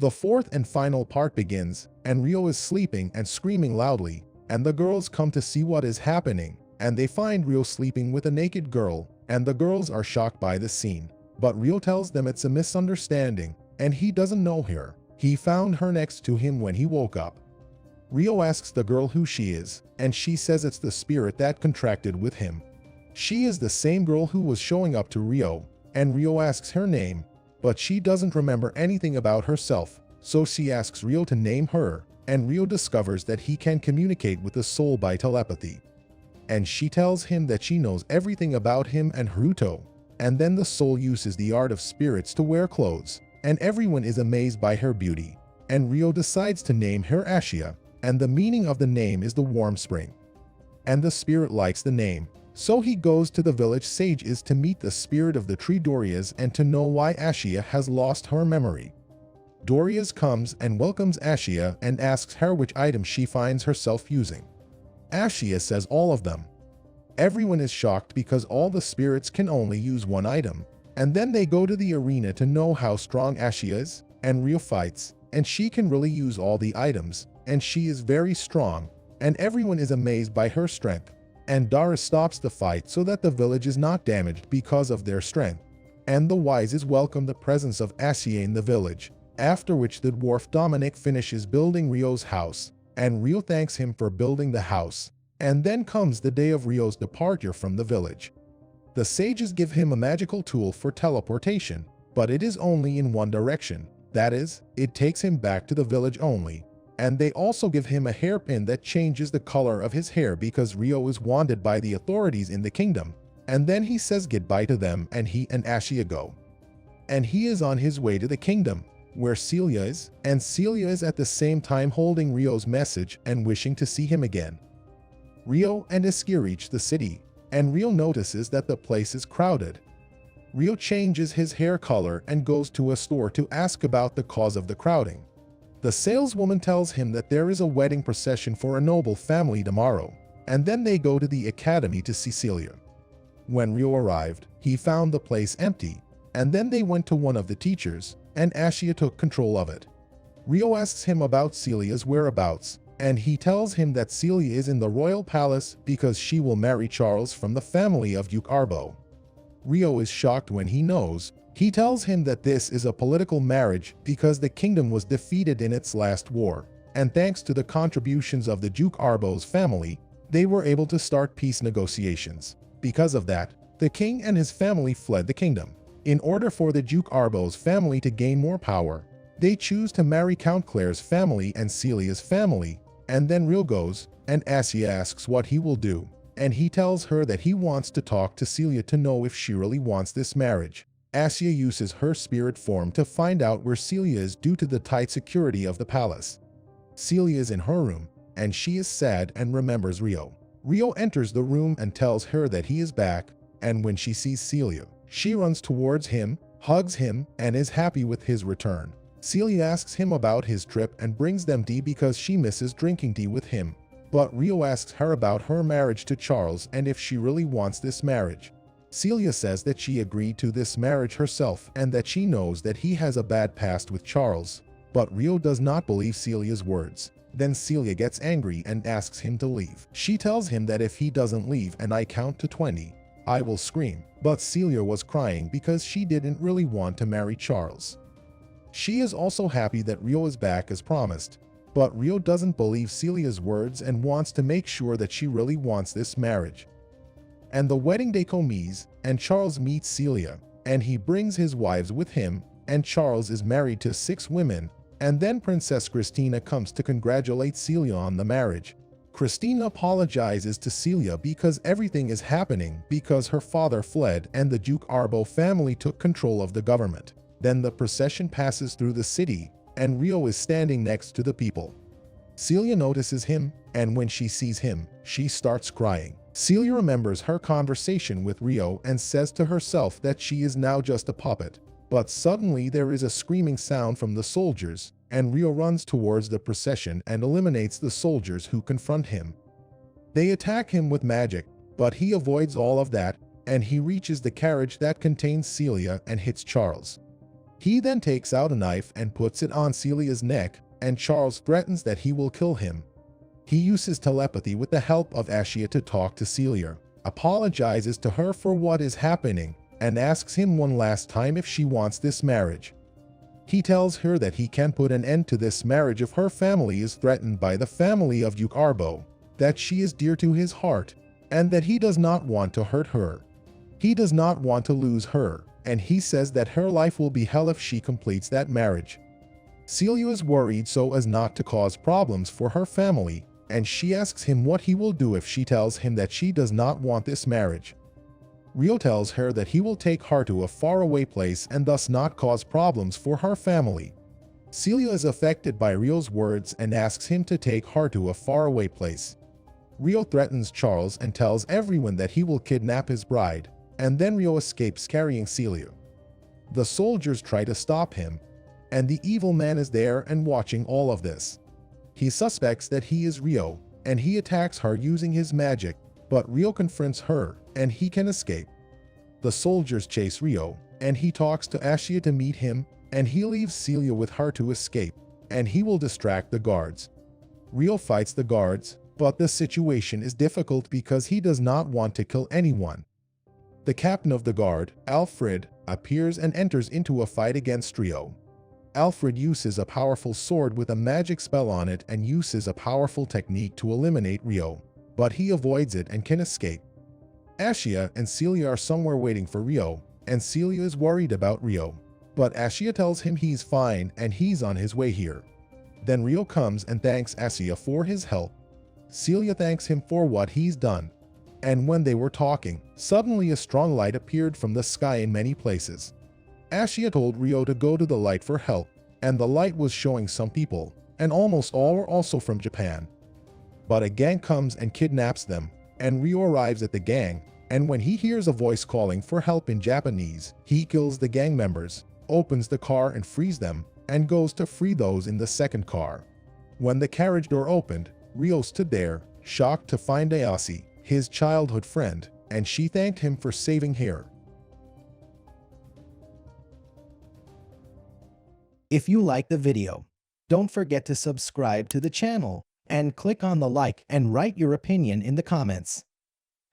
The fourth and final part begins, and Rio is sleeping and screaming loudly, and the girls come to see what is happening, and they find Rio sleeping with a naked girl, and the girls are shocked by the scene. But Rio tells them it's a misunderstanding, and he doesn't know her. He found her next to him when he woke up. Rio asks the girl who she is, and she says it's the spirit that contracted with him. She is the same girl who was showing up to Rio, and Rio asks her name, but she doesn't remember anything about herself, so she asks Rio to name her, and Rio discovers that he can communicate with the soul by telepathy. And she tells him that she knows everything about him and Haruto, and then the soul uses the art of spirits to wear clothes, and everyone is amazed by her beauty, and Rio decides to name her Ashia, and the meaning of the name is the warm spring. And the spirit likes the name, so he goes to the village sages to meet the spirit of the tree Dorias and to know why Ashia has lost her memory. Dorias comes and welcomes Ashia and asks her which item she finds herself using. Ashia says all of them. Everyone is shocked because all the spirits can only use one item, and then they go to the arena to know how strong Ashia is, and Rio fights, and she can really use all the items, and she is very strong, and everyone is amazed by her strength. And Dara stops the fight so that the village is not damaged because of their strength. And the Wises welcome the presence of Ashia in the village, after which the dwarf Dominic finishes building Rio's house, and Rio thanks him for building the house. And then comes the day of Rio's departure from the village. The sages give him a magical tool for teleportation, but it is only in one direction, that is, it takes him back to the village only. And they also give him a hairpin that changes the color of his hair because Rio is wanted by the authorities in the kingdom. And then he says goodbye to them and he and Ashia go. And he is on his way to the kingdom, where Celia is, and Celia is at the same time holding Rio's message and wishing to see him again. Rio and Iski reach the city, and Rio notices that the place is crowded. Rio changes his hair color and goes to a store to ask about the cause of the crowding. The saleswoman tells him that there is a wedding procession for a noble family tomorrow, and then they go to the academy to see Celia. When Rio arrived, he found the place empty, and then they went to one of the teachers, and Ashia took control of it. Rio asks him about Celia's whereabouts, and he tells him that Celia is in the royal palace because she will marry Charles from the family of Duke Arbo. Rio is shocked when he knows. He tells him that this is a political marriage because the kingdom was defeated in its last war, and thanks to the contributions of the Duke Arbo's family, they were able to start peace negotiations. Because of that, the king and his family fled the kingdom. In order for the Duke Arbo's family to gain more power, they choose to marry Count Claire's family and Celia's family, and then Rio goes, and Ashia asks what he will do, and he tells her that he wants to talk to Celia to know if she really wants this marriage. Ashia uses her spirit form to find out where Celia is due to the tight security of the palace. Celia is in her room, and she is sad and remembers Rio. Rio enters the room and tells her that he is back, and when she sees Celia, she runs towards him, hugs him, and is happy with his return. Celia asks him about his trip and brings them tea because she misses drinking tea with him. But Rio asks her about her marriage to Charles and if she really wants this marriage. Celia says that she agreed to this marriage herself and that she knows that he has a bad past with Charles. But Rio does not believe Celia's words. Then Celia gets angry and asks him to leave. She tells him that if he doesn't leave and I count to 20, I will scream. But Celia was crying because she didn't really want to marry Charles. She is also happy that Rio is back as promised. But Rio doesn't believe Celia's words and wants to make sure that she really wants this marriage. And the wedding day comes, and Charles meets Celia, and he brings his wives with him, and Charles is married to 6 women, and then Princess Christina comes to congratulate Celia on the marriage. Christina apologizes to Celia because everything is happening because her father fled and the Duke Arbo family took control of the government. Then the procession passes through the city, and Rio is standing next to the people. Celia notices him, and when she sees him, she starts crying. Celia remembers her conversation with Rio and says to herself that she is now just a puppet. But suddenly there is a screaming sound from the soldiers, and Rio runs towards the procession and eliminates the soldiers who confront him. They attack him with magic, but he avoids all of that, and he reaches the carriage that contains Celia and hits Charles. He then takes out a knife and puts it on Celia's neck, and Charles threatens that he will kill him. He uses telepathy with the help of Ashia to talk to Celia, apologizes to her for what is happening, and asks him one last time if she wants this marriage. He tells her that he can put an end to this marriage if her family is threatened by the family of Duke Arbo, that she is dear to his heart, and that he does not want to hurt her. He does not want to lose her, and he says that her life will be hell if she completes that marriage. Celia is worried so as not to cause problems for her family, and she asks him what he will do if she tells him that she does not want this marriage. Rio tells her that he will take her to a faraway place and thus not cause problems for her family. Celia is affected by Rio's words and asks him to take her to a faraway place. Rio threatens Charles and tells everyone that he will kidnap his bride, and then Rio escapes carrying Celia. The soldiers try to stop him, and the evil man is there and watching all of this. He suspects that he is Rio, and he attacks her using his magic, but Rio confronts her, and he can escape. The soldiers chase Rio, and he talks to Ashia to meet him, and he leaves Celia with her to escape, and he will distract the guards. Rio fights the guards, but the situation is difficult because he does not want to kill anyone. The captain of the guard, Alfred, appears and enters into a fight against Rio. Alfred uses a powerful sword with a magic spell on it and uses a powerful technique to eliminate Rio, but he avoids it and can escape. Ashia and Celia are somewhere waiting for Rio, and Celia is worried about Rio, but Ashia tells him he's fine and he's on his way here. Then Rio comes and thanks Ashia for his help. Celia thanks him for what he's done. And when they were talking, suddenly a strong light appeared from the sky in many places. Ashia told Rio to go to the light for help, and the light was showing some people, and almost all were also from Japan. But a gang comes and kidnaps them, and Rio arrives at the gang, and when he hears a voice calling for help in Japanese, he kills the gang members, opens the car and frees them, and goes to free those in the second car. When the carriage door opened, Rio stood there, shocked to find Ayase, his childhood friend, and she thanked him for saving her. If you like the video, don't forget to subscribe to the channel and click on the like and write your opinion in the comments.